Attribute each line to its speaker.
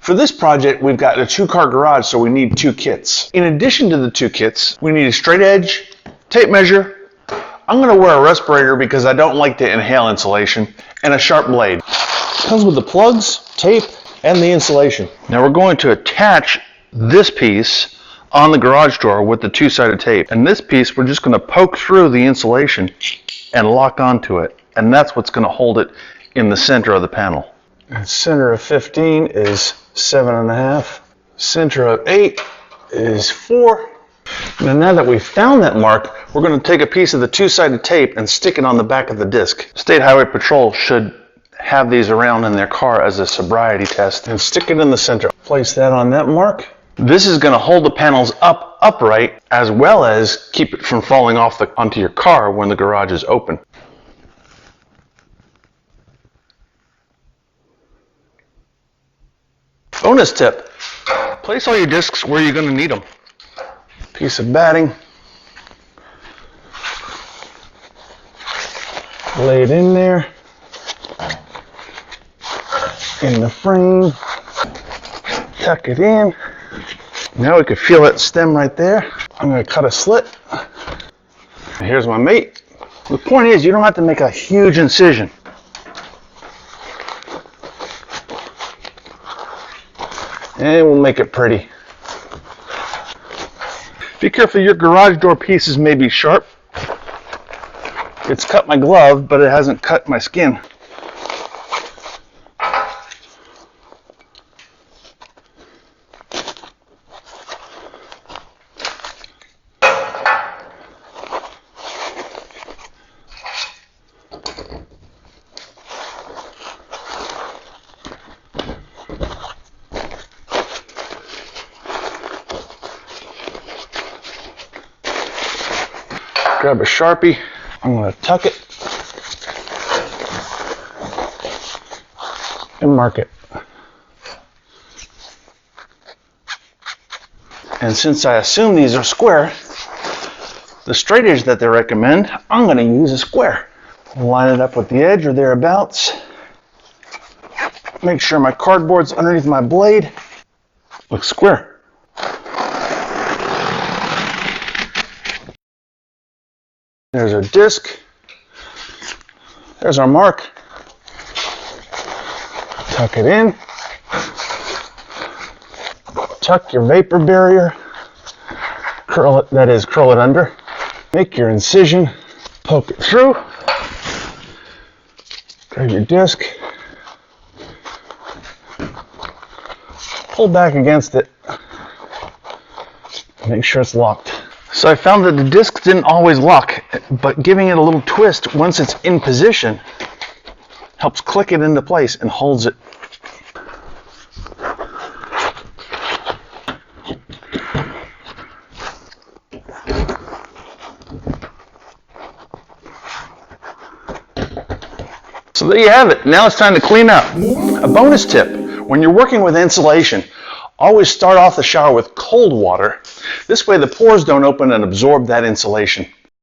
Speaker 1: For this project, we've got a 2-car garage, so we need 2 kits. In addition to the 2 kits, we need a straight edge, tape measure. I'm gonna wear a respirator because I don't like to inhale insulation, and a sharp blade. Comes with the plugs, tape, and the insulation. Now we're going to attach this piece on the garage door with the 2-sided tape. And this piece, we're just gonna poke through the insulation and lock onto it. And that's what's gonna hold it in the center of the panel. And center of 15 is 7.5. Center of 8 is 4. And now that we've found that mark, we're going to take a piece of the 2-sided tape and stick it on the back of the disc. State Highway Patrol should have these around in their car as a sobriety test. And stick it in the center. Place that on that mark. This is going to hold the panels upright, as well as keep it from falling off onto your car when the garage is open. Bonus tip, place all your discs where you're going to need them. Piece of batting, lay it in there, in the frame, tuck it in. Now we can feel that stem right there. I'm going to cut a slit. Here's my mate. The point is, you don't have to make a huge incision. And we'll make it pretty. Be careful, your garage door pieces may be sharp. It's cut my glove, but it hasn't cut my skin. Grab a Sharpie. I'm going to tuck it and mark it. And since I assume these are square, the straight edge that they recommend, I'm going to use a square. Line it up with the edge or thereabouts. Make sure my cardboard's underneath my blade. Looks square. There's our disc. There's our mark. Tuck it in. Tuck your vapor barrier. Curl it, curl it under. Make your incision. Poke it through. Grab your disc. Pull back against it. Make sure it's locked. So I found that the discs didn't always lock, but giving it a little twist once it's in position helps click it into place and holds it. So there you have it. Now it's time to clean up. A bonus tip, when you're working with insulation, always start off the shower with cold water. This way the pores don't open and absorb that insulation.